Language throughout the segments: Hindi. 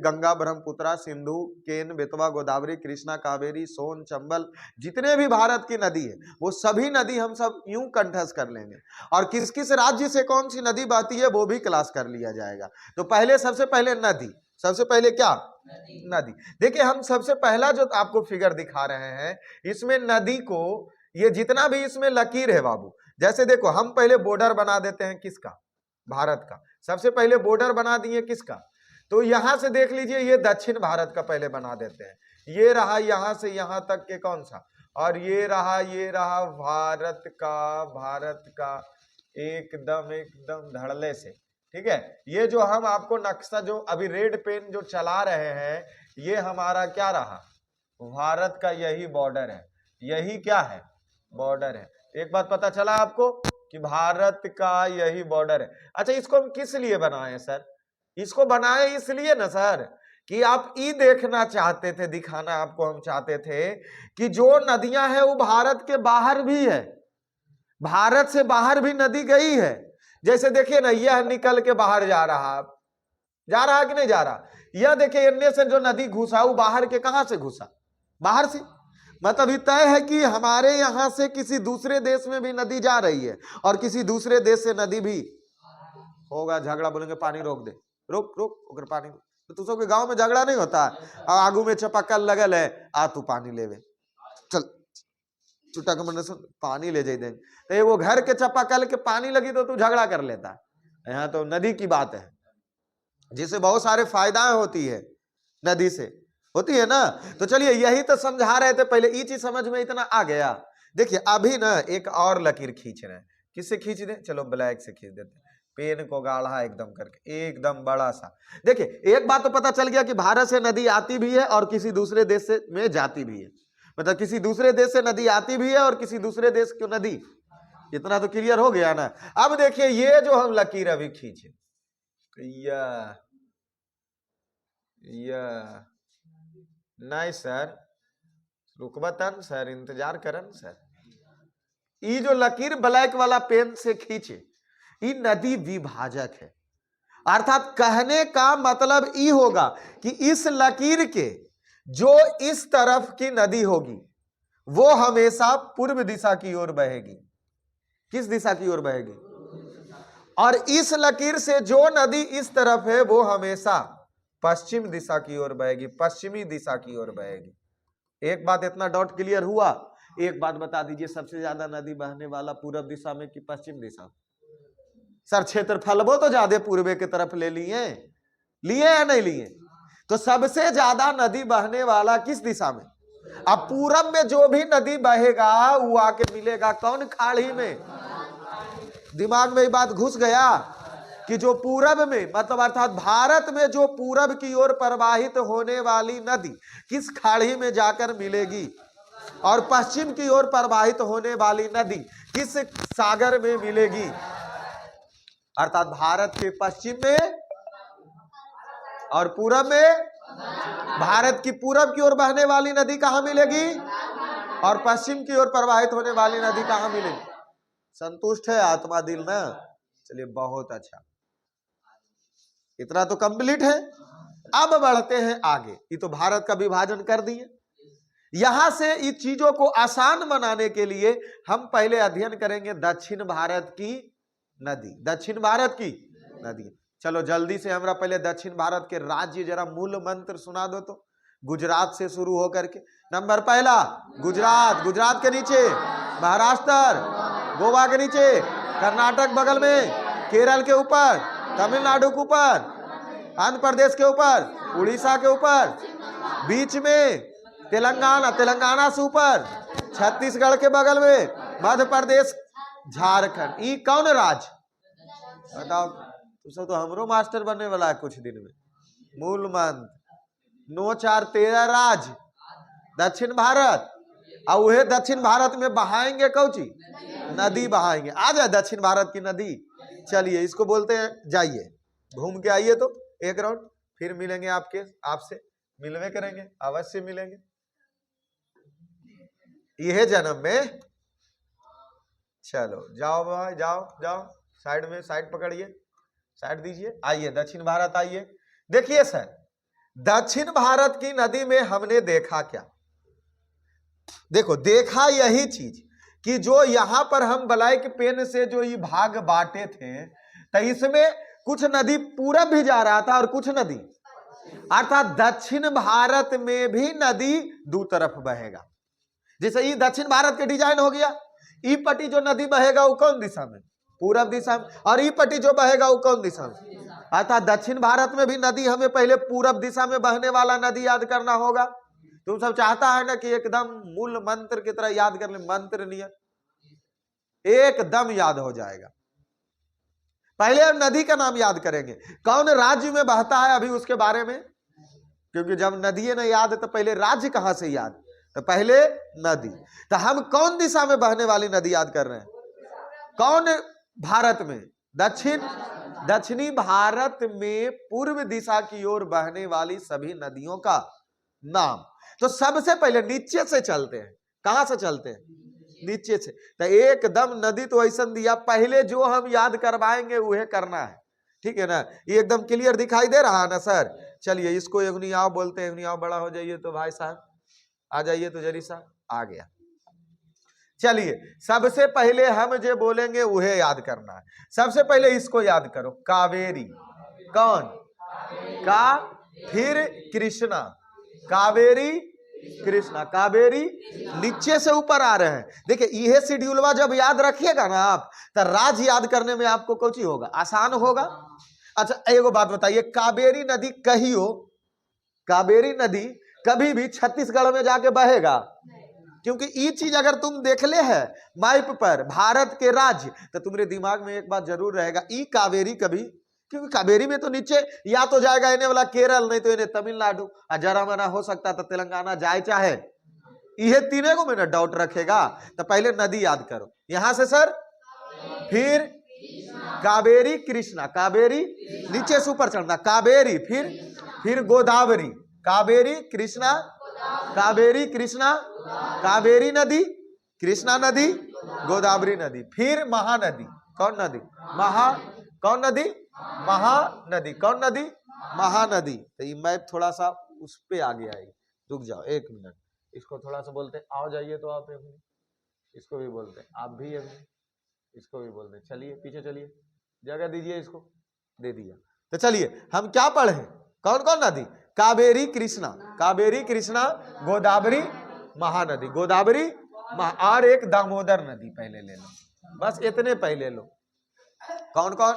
गंगा, ब्रह्मपुत्रा, सिंधु, केन, बेतवा, गोदावरी, कृष्णा, कावेरी, सोन, चंबल, जितने भी भारत की नदी है वो सभी नदी हम सब यूं कंठस्थ कर लेंगे। और किस किस राज्य से कौन सी नदी बहती है वो भी क्लास कर लिया जाएगा। तो पहले सबसे पहले नदी, सबसे पहले क्या? नदी। देखिए हम सबसे पहला जो आपको फिगर दिखा रहे हैं इसमें नदी को, ये जितना भी इसमें लकीर है बाबू, जैसे देखो हम पहले बॉर्डर बना देते हैं किसका? भारत का। सबसे पहले बॉर्डर बना दिए किसका? तो यहां से देख लीजिए ये दक्षिण भारत का पहले बना देते हैं, ये रहा यहां से यहां तक के कौन सा, और ये रहा भारत का एकदम एकदम धड़ल्ले से, ठीक है। ये जो हम आपको नक्शा जो अभी रेड पेन जो चला रहे हैं ये हमारा क्या रहा? भारत का यही बॉर्डर है, यही क्या है? बॉर्डर है। एक बात पता चला आपको कि भारत का यही बॉर्डर है। अच्छा इसको हम किस लिए बनाए सर? इसको बनाए इसलिए ना सर कि आप ये देखना चाहते थे, दिखाना आपको हम चाहते थे कि जो नदियां हैं वो भारत के बाहर भी है, भारत से बाहर भी नदी गई है। जैसे देखिए ना यह निकल के बाहर जा रहा कि नहीं जा रहा? यह देखिए इनमें से जो नदी घुसा वो बाहर के कहां से घुसा? बाहर से। मतलब ये तय है कि हमारे यहां से किसी दूसरे देश में भी नदी जा रही है और किसी दूसरे देश से नदी भी होगा। झगड़ा बोलेंगे पानी रोक दे, रोक ओकर पानी। तो तू सबके गांव में झगड़ा नहीं होता? आगू में चापाकल लगल है, आ तू पानी लेवे, चल चुटक मन सुन पानी ले जाई देंगे। तो वो घर के चापाकल के पानी लगी तो तू झगड़ा कर लेता है। यहाँ तो नदी की बात है जिससे बहुत सारे फायदाएं होती है, नदी से होती है ना। तो चलिए यही तो समझा रहे थे पहले, ये चीज समझ में इतना आ गया। देखिए अभी ना एक और लकीर खींच रहे हैं, किससे खींच दें? चलो ब्लैक से खींच देते हैं, पेन को गाढ़ा एकदम करके, एकदम बड़ा सा। देखिए एक बात तो पता चल गया कि भारत से नदी आती भी है और किसी दूसरे देश से में जाती भी है। मतलब किसी दूसरे देश से नदी आती भी है और किसी दूसरे देश की नदी, इतना तो क्लियर हो गया ना। अब देखिए ये जो हम लकीर अभी खींचे, नहीं सर रुकबतन सर, इंतजार करन सर। ये जो लकीर ब्लैक वाला पेन से खींचे, ये नदी विभाजक है। अर्थात कहने का मतलब ये होगा कि इस लकीर के जो इस तरफ की नदी होगी वो हमेशा पूर्व दिशा की ओर बहेगी। किस दिशा की ओर बहेगी? और इस लकीर से जो नदी इस तरफ है वो हमेशा पश्चिम दिशा की ओर बहेगी, पश्चिमी दिशा की ओर बहेगी। एक बात इतना डाउट क्लियर हुआ? एक बात बता दीजिए, सबसे ज्यादा नदी बहने वाला पूर्व दिशा में कि पश्चिम दिशा? सर क्षेत्रफल वो तो ज्यादा पूर्वे की तरफ ले लिए या नहीं लिए? तो सबसे ज्यादा नदी बहने वाला किस दिशा में? अब पूरब में जो भी नदी बहेगा वो आके मिलेगा कौन? खाड़ी में। दिमाग में ये बात घुस गया कि जो पूरब में, मतलब अर्थात भारत में जो पूरब की ओर प्रवाहित होने वाली नदी किस खाड़ी में जाकर मिलेगी और पश्चिम की ओर प्रवाहित होने वाली नदी किस सागर में मिलेगी। अर्थात भारत के पश्चिम में और पूरब में, भारत की पूरब की ओर बहने वाली नदी कहां मिलेगी और पश्चिम की ओर प्रवाहित होने वाली नदी कहां मिलेगी। संतुष्ट है आत्मा दिल ना? चलिए बहुत अच्छा, इतना तो कंप्लीट है। अब बढ़ते हैं आगे। ये तो भारत का विभाजन कर दिए। यहां से इस चीजों को आसान बनाने के लिए हम पहले अध्ययन करेंगे दक्षिण भारत की नदी, दक्षिण भारत की नदी। चलो जल्दी से हमरा पहले दक्षिण भारत के राज्य जरा मूल मंत्र सुना दो तो। गुजरात से शुरू होकर के नंबर पहला गुजरात, गुजरात के नीचे महाराष्ट्र, गोवा के नीचे कर्नाटक, बगल में केरल के ऊपर, तमिलनाडु के ऊपर, आंध्र प्रदेश के ऊपर, उड़ीसा के ऊपर, बीच में तेलंगाना, तेलंगाना से ऊपर छत्तीसगढ़ के बगल में मध्य प्रदेश, झारखंड। ये कौन राज बताओ? तो सब तो हमरो मास्टर बनने वाला है कुछ दिन में। मूल मंत्र 9 4 13 राज दक्षिण भारत। और वह दक्षिण भारत में बहाएंगे कौची? नदी बहाएंगे। आ जाए दक्षिण भारत की नदी। चलिए इसको बोलते हैं, जाइए घूम के आइए तो एक राउंड, फिर मिलेंगे आपसे मिलवे करेंगे, अवश्य मिलेंगे यह जन्म में। चलो जाओ भाई, जाओ जाओ साइड में, साइड पकड़िए, साइड दीजिए, आइए दक्षिण भारत आइए। देखिए सर दक्षिण भारत की नदी में हमने देखा क्या? देखो, देखा यही चीज कि जो यहां पर हम ब्लैक पेन से जो ये भाग बांटे थे, तो इसमें कुछ नदी पूरब भी जा रहा था और कुछ नदी, अर्थात दक्षिण भारत में भी नदी दो तरफ बहेगा। जैसे ये दक्षिण भारत के डिजाइन हो गया, ई पट्टी जो नदी बहेगा वो कौन दिशा में? पूरब दिशा में। और ई पट्टी जो बहेगा वो कौन दिशा में? अर्थात दक्षिण भारत में भी नदी हमें पहले पूरब दिशा में बहने वाला नदी याद करना होगा। तुम सब चाहता है ना कि एकदम मूल मंत्र की तरह याद कर ले, मंत्र नियम एकदम याद हो जाएगा। पहले हम नदी का नाम याद करेंगे, कौन राज्य में बहता है अभी उसके बारे में, क्योंकि जब नदी न याद तो पहले राज्य कहां से याद, तो पहले नदी। तो हम कौन दिशा में बहने वाली नदी याद कर रहे हैं? कौन भारत में? दक्षिणी भारत में पूर्व दिशा की ओर बहने वाली सभी नदियों का नाम। तो सबसे पहले नीचे से चलते हैं। कहां से चलते हैं? नीचे से। तो एकदम नदी तो ऐसा दिया, पहले जो हम याद करवाएंगे वह करना है, ठीक है ना? ये एकदम क्लियर दिखाई दे रहा है ना सर? चलिए, इसको एवनियाव बोलते हैं। एवनियाव बड़ा हो जाइए तो भाई साहब आ जाइए, तो जरी सा आ गया। चलिए, सबसे पहले हम जो बोलेंगे वह याद करना है। सबसे पहले इसको याद करो, कावेरी। कौन? का, फिर कृष्णा। कावेरी कृष्णा। कावेरी नीचे से ऊपर आ रहे हैं। देखिए, यह शेड्यूलवा जब याद रखिएगा ना आप, तो राज याद करने में आपको कुछ होगा, आसान होगा। अच्छा, एगो बात बताइए, कावेरी नदी कहियो, कावेरी नदी कभी भी छत्तीसगढ़ में जाके बहेगा? क्योंकि ये चीज अगर तुम देख ले है मैप पर भारत के राज्य, तो तुम्हारे दिमाग में एक बात जरूर रहेगा, ई कावेरी कभी, क्योंकि कावेरी में तो नीचे या तो जाएगा इन्हें वाला केरल, नहीं तो इन्हें तमिलनाडु, जरा मना हो सकता तो तेलंगाना जाए चाहे, ये तीनों को मैंने डाउट रखेगा। तो पहले नदी याद करो यहां से सर, फिर कावेरी कृष्णा। कावेरी नीचे से ऊपर चढ़ना, कावेरी, फिर गोदावरी। कावेरी कृष्णा, कावेरी कृष्णा, कावेरी नदी, कृष्णा नदी, गोदावरी नदी, फिर महानदी। कौन नदी? कौन नदी? महानदी। कौन नदी? महानदी। तो ये मैप थोड़ा सा उस पे आगे आएगी, रुक जाओ एक मिनट, इसको थोड़ा सा बोलते हैं, आओ जाइए तो आप, इसको भी बोलते हैं आप भी, इसको भी बोलते हैं। चलिए पीछे चलिए, जगह दीजिए, इसको दे दिया। तो चलिए हम क्या पढ़े, कौन कौन नदी? कावेरी कृष्णा, कावेरी कृष्णा, गोदावरी, महानदी, गोदावरी और एक दामोदर नदी पहले ले लो, बस इतने पहले लो। कौन कौन?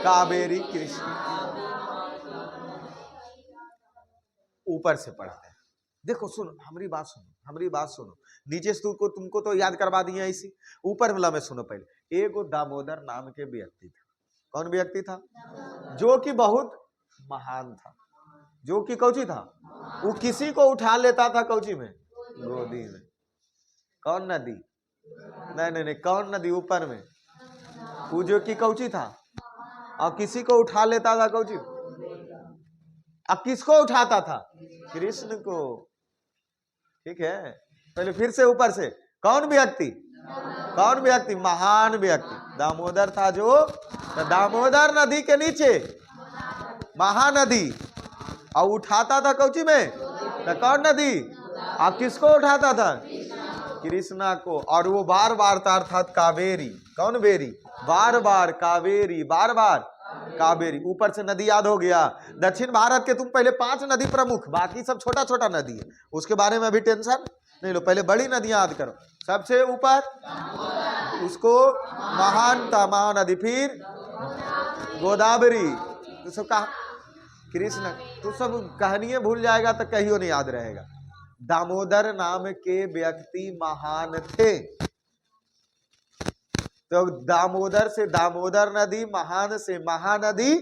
कावेरी कृष्णा। ऊपर से पढ़ते हैं। देखो सुनो, हमारी बात सुनो, हमारी बात सुनो। नीचे से तुमको तो याद करवा दिया इसी, ऊपर वाला में सुनो पहले। एगो दामोदर नाम के व्यक्ति था। कौन व्यक्ति था? जो कि बहुत महान था, जो कि कौची था, वो किसी को उठा लेता था कौची में, गोदी में। कौन नदी? नहीं, कौन नदी? ऊपर में। वो जो कि कौची था और किसी को उठा लेता था कौची। अब किसको उठाता था? कृष्ण को, ठीक है। पहले फिर से ऊपर से, कौन व्यक्ति? कौन व्यक्ति? महान व्यक्ति दामोदर था, जो दामोदर नदी के नीचे महानदी, और उठाता था कौची में, तो कौन नदी? अब किसको उठाता था? कृष्णा को। और वो बार बार था, अर्थात कावेरी। कौन बेरी? बार बार कावेरी, बार बार कावेरी। ऊपर से नदी याद हो गया। दक्षिण भारत के तुम पहले 5 नदी प्रमुख, बाकी सब छोटा छोटा नदी है, उसके बारे में अभी टेंशन नहीं लो। पहले बड़ी नदियां याद करो। सबसे ऊपर उसको महानता, महानदी, फिर गोदावरी, तो सब कहा कृष्ण, तो सब कहानियां भूल जाएगा तो कहियो नहीं याद रहेगा। दामोदर नाम के व्यक्ति महान थे, तो दामोदर से दामोदर नदी, महान से महानदी,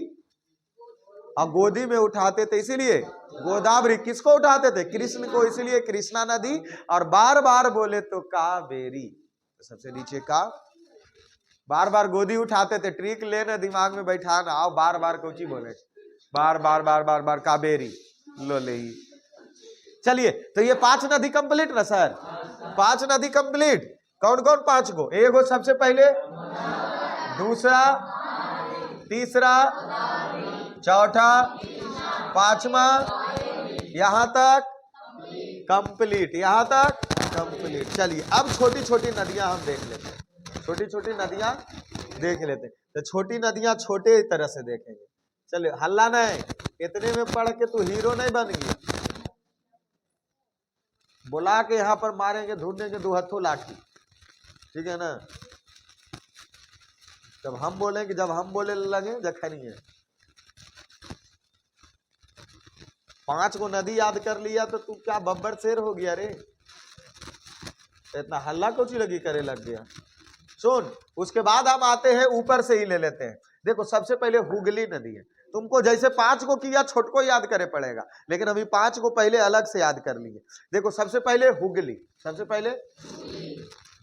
और गोदी में उठाते थे इसीलिए गोदावरी। किसको उठाते थे? कृष्ण को, इसीलिए कृष्णा नदी। और बार बार बोले तो कावेरी, तो सबसे नीचे का। बार बार गोदी उठाते थे, ट्रिक लेना दिमाग में बैठाना, आओ बार बार कोची बोले, बार बार बार बार बार कावेरी लो ले। चलिए, तो ये 5 नदी कंप्लीट ना सर? 5 नदी कंप्लीट। कौन कौन 5 गो? एगो सबसे पहले, दूसरा, तीसरा, चौथा, पांचवा यहां तक कंप्लीट, यहां तक कंप्लीट। चलिए अब छोटी छोटी नदियां हम देख लेते हैं, छोटी छोटी नदियां देख लेते हैं। तो छोटी नदियां छोटे तरह से देखेंगे। चलिए हल्ला नहीं, इतने में पढ़ के तू हीरो नहीं बन गया। बुला के यहां पर मारेंगे, ढूंढेंगे दो हथों लाठी, ठीक है ना। जब हम बोलेंगे, जब हम बोले लगे जखनी है। 5 को नदी याद कर लिया तो तू क्या बब्बर शेर हो गया रे, इतना हल्ला कुछ लगी करे लग गया। सुन, उसके बाद हम आते हैं ऊपर से ही ले लेते हैं। देखो सबसे पहले हुगली नदी है। तुमको जैसे 5 को किया छोटको याद करे पड़ेगा, लेकिन अभी 5 को पहले अलग से याद कर लिए। देखो सबसे पहले हुगली, सबसे पहले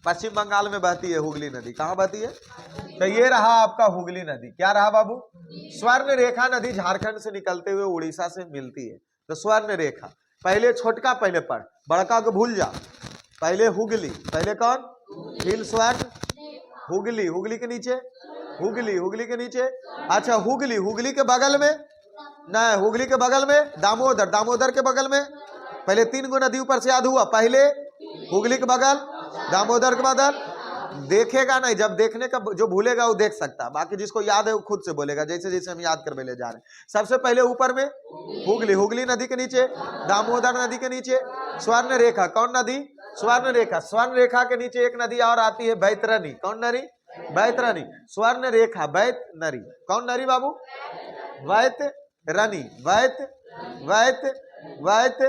पश्चिम बंगाल में बहती है हुगली नदी। कहां बहती है? तो ये रहा आपका हुगली नदी। क्या रहा बाबू? स्वर्ण रेखा नदी झारखंड से निकलते हुए उड़ीसा से मिलती है। तो स्वर्ण रेखा, पहले छोटका पहले पढ़, बड़का को भूल जा। पहले हुगली, पहले कौन? फिर स्वर्ण, हुगली, हुगली के नीचे हुगली, हुगली के नीचे अच्छा हुगली, हुगली के बगल में नहीं, हुगली के बगल में दामोदर, दामोदर के बगल में पहले 3 गो नदी ऊपर से याद हुआ। पहले हुगली के बगल, दामोदर के बगल। देखेगा नहीं, जब देखने का जो भूलेगा वो देख सकता, बाकी जिसको याद है वो खुद से बोलेगा, जैसे जैसे हम याद कर ले जा रहे हैं। सबसे पहले ऊपर में हुगली, हुगली नदी के नीचे दामोदर नदी के नीचे स्वर्ण रेखा। कौन नदी? स्वर्ण रेखा। स्वर्ण रेखा के नीचे एक नदी और आती है बैतरणी। कौन नदी? बैतरणी। स्वर्ण रेखा बैतरणी। कौन नदी बाबू? बैतरणी, बैत बैत बैत।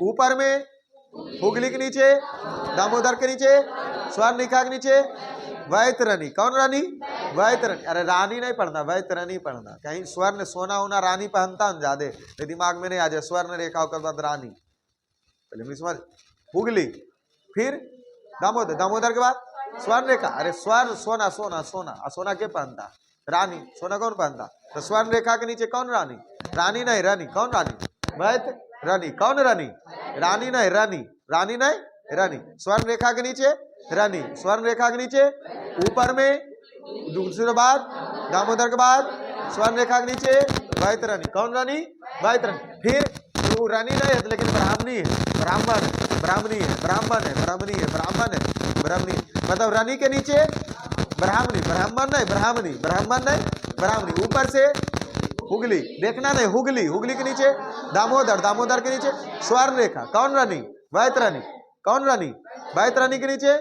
ऊपर में हुगली के नीचे, दामोदर के नीचे, स्वर्ण रेखा के नीचे बैतरणी। कौन रानी? बैतरणी। अरे रानी नहीं पढ़ना, बैतरणी पढ़ना। कहीं स्वर्ण सोना होना रानी पहनता है ज्यादा, तो दिमाग में नहीं आ जाए। स्वर्ण रेखा के बाद रानी, पहले समझ। हुगली, फिर दामोदर, दामोदर के बाद स्वर्ण रेखा। अरे स्वर्ण सोना, सोना सोना, सोना के पहनता? रानी। सोना कौन पहनता? तो स्वर्ण रेखा के नीचे कौन रानी? रानी नहीं, रानी। कौन रानी? बैत रानी। कौन रानी? रानी नहीं, रानी। रानी नहीं, रानी। स्वर्ण रेखा के नीचे रानी, स्वर्ण रेखा के नीचे। ऊपर में दूसरे बाद दामोदर के बाद स्वर्ण रेखा के नीचे बैतरणी। कौन रानी? बैतरणी। फिर वो रानी नहीं है लेकिन ब्राह्मणी है, ब्राह्मण, ब्राह्मणी है, ब्राह्मण है, ब्राह्मणी है, ब्राह्मण है, ब्राह्मणी। मतलब रानी के नीचे ब्राह्मणी, ब्राह्मण नहीं, ब्राह्मणी, ब्राह्मण नहीं, ब्राह्मणी। ऊपर से हुगली, देखना नहीं, हुगली, हुगली के नीचे दामोदर, दामोदर के नीचे स्वर्ण रेखा। कौन रानी? बैतरणी। कौन रानी? बैतरणी के नीचे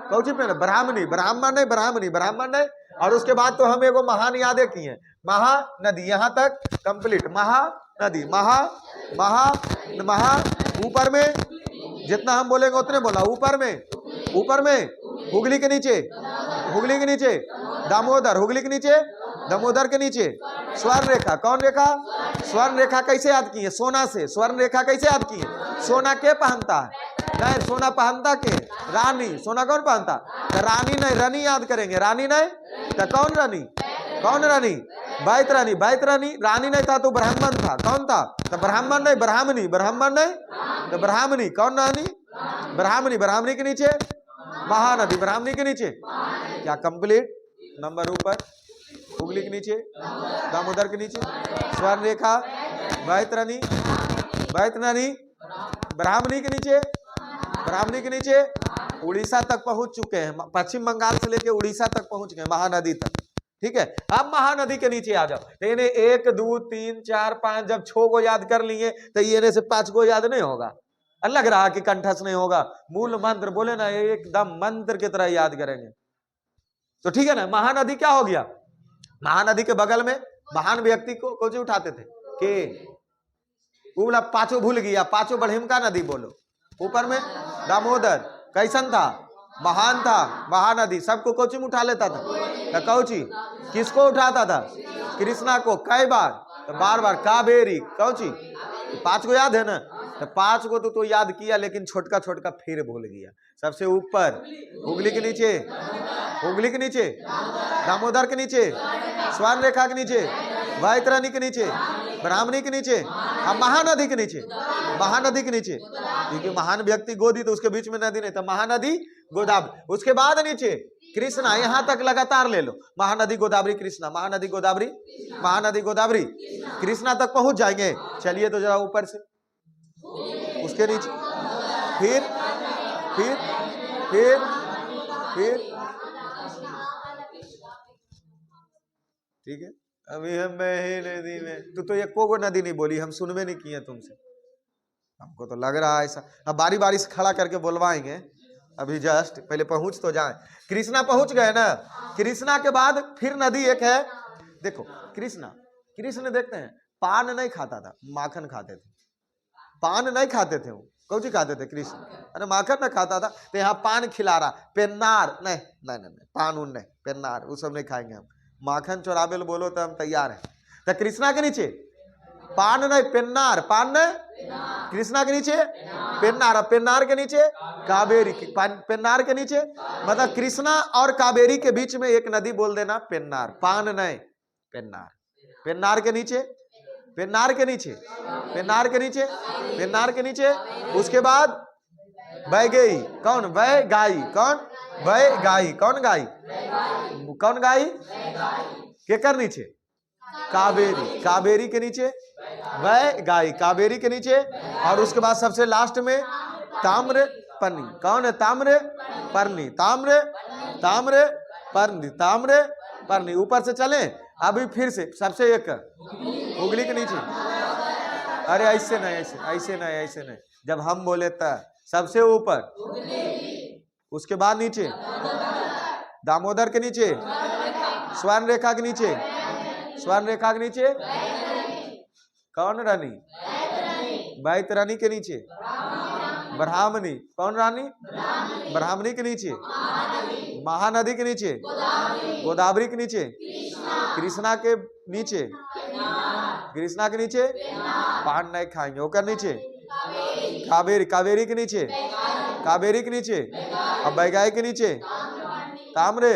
कौची पे? ब्राह्मणी, ब्राह्मण नहीं, ब्राह्मणी, ब्राह्मण नहीं। और उसके बाद तो हम एगो महान यादें की है, महानदी। यहां तक कंप्लीट। महानदी, महा महा महा। ऊपर में जितना हम बोलेंगे उतने बोला। ऊपर में, ऊपर में हुगली के नीचे, हुगली के नीचे दामोदर, हुगली के नीचे दामोदर के नीचे स्वर्ण रेखा। कौन रेखा? स्वर्ण रेखा कैसे याद की है? सोना से। स्वर्ण रेखा कैसे याद की है? सोना के पहनता है? नहीं, सोना पहनता के? रानी। सोना कौन पहनता? तो रानी नहीं, रानी याद करेंगे। रानी नहीं तो कौन रानी? कौन रानी? बैतरणी। बैतरणी रानी नहीं था तो ब्राह्मण था। कौन था? तो ब्राह्मण नहीं, ब्राह्मणी, ब्राह्मण नहीं तो ब्राह्मणी। कौन रानी? ब्राह्मणी। ब्राह्मणी के नीचे महानदी, ब्राह्मणी के नीचे क्या? कंप्लीट। नंबर ऊपर हुगली के नीचे, दामोदर के नीचे स्वर्ण रेखा, बैतरणी, बैतरणी, ब्राह्मणी के नीचे, ब्राह्मणी के नीचे उड़ीसा तक पहुंच चुके हैं। पश्चिम बंगाल से लेके उड़ीसा तक पहुंच गए, महानदी तक। ठीक है, अब महानदी के नीचे आ जाओ। तो इन्हें 1 2 3 4 5 जब 6 को याद कर लिए तो ये से 5 को याद नहीं होगा। लग रहा कि कंठस्थ नहीं होगा। मूल मंत्र बोले ना, एकदम मंत्र की तरह याद करेंगे। तो ठीक है ना। महानदी क्या हो गया? महानदी के बगल में महान व्यक्ति को कौन उठाते थे? के बोला 5 भूल गया। 5 बढ़िमका नदी बोलो। ऊपर में दामोदर कैसन था? महान था, महानदी। सबको कोची में उठा लेता था। कौची किसको उठाता था? कृष्णा को। कई बार? तो बार बार। कावेरी, कौची 5 को याद है ना? तो 5 को तो याद किया, लेकिन छोटका छोटका फिर भूल गया। सबसे ऊपर हुगली के नीचे, हुगली के नीचे दामोदर के नीचे स्वर्ण रेखा के नीचे, बैतरणी के नीचे, ब्राह्मणी के नीचे, अब महानदी के नीचे, महानदी के नीचे। क्योंकि महान व्यक्ति गोदी तो उसके बीच में नदी नहीं था। महानदी गोदावरी। उसके बाद नीचे कृष्णा, यहां तक लगातार ले लो, महानदी गोदावरी कृष्णा, महानदी गोदावरी, महानदी गोदावरी कृष्णा तक पहुंच जाएंगे। चलिए तो जरा ऊपर से, उसके नीचे, फिर फिर फिर फिर ठीक है। अभी हम नदी में तो एक को नदी नहीं बोली, हम सुनवे नहीं किए तुमसे, हमको तो लग रहा है ऐसा। अब बारी बारी से खड़ा करके बोलवाएंगे, अभी जस्ट पहले पहुंच तो जाए। कृष्णा पहुंच गए ना, कृष्णा के बाद फिर नदी एक है, देखो कृष्ण देखते हैं पान नहीं खाता था, माखन खाते थे। पान नहीं खाते थे, वो कौन सी खाते थे कृष्ण? अरे माखन ना खाता था, तो यहाँ पान खिला रहा, पेन्नार नहीं नहीं नहीं, नहीं पान उन नहीं, पेन्नार वो सब नहीं खाएंगे हम, माखन चोराबे बोलो तो हम तैयार हैं। तो कृष्णा के नीचे पान नहीं, पेन्नार, पान नहीं, कृष्णा के नीचे पेन्नार, पेन्नार के नीचे कावेरी, पेन्नार के नीचे मतलब कृष्णा और कावेरी के बीच में एक नदी बोल देना पेन्नार, पान नहीं पेन्नार, पेन्नार के नीचे, पेन्नार के नीचे, पेन्नार के नीचे, पेन्नार के नीचे, उसके बाद वैगई, कौन वैगाई, कौन वैगाई, कौन गाई, कौन गाई, केकर नीचे, कावेरी, कावेरी के नीचे वैगाई, कावेरी के नीचे, और उसके बाद सबसे लास्ट में ताम्र पर्णी, कौन है ताम्र पर्णी, ताम्र ताम्र पर्णी, ताम्र पर्णी। ऊपर से चले अभी फिर से सबसे एक उंगली के नीचे, अरे ऐसे नहीं, ऐसे ऐसे नहीं, ऐसे नहीं, जब हम बोले तो सबसे ऊपर, उसके बाद नीचे दामोदर के नीचे, स्वर्ण रेखा के नीचे, स्वर्ण रेखा के नीचे कौन रानी, बैतरानी के नीचे ब्राह्मणी, कौन रानी, ब्राह्मणी के नीचे, महानदी के नीचे, गोदावरी के नीचे, कृष्णा के नीचे, कृष्णा के नीचे पान नहीं खाएंगे, ओकर नीचे कावेरी, कावेरी के नीचे, कावेरी के नीचे, और बैगाई के नीचे ताम्र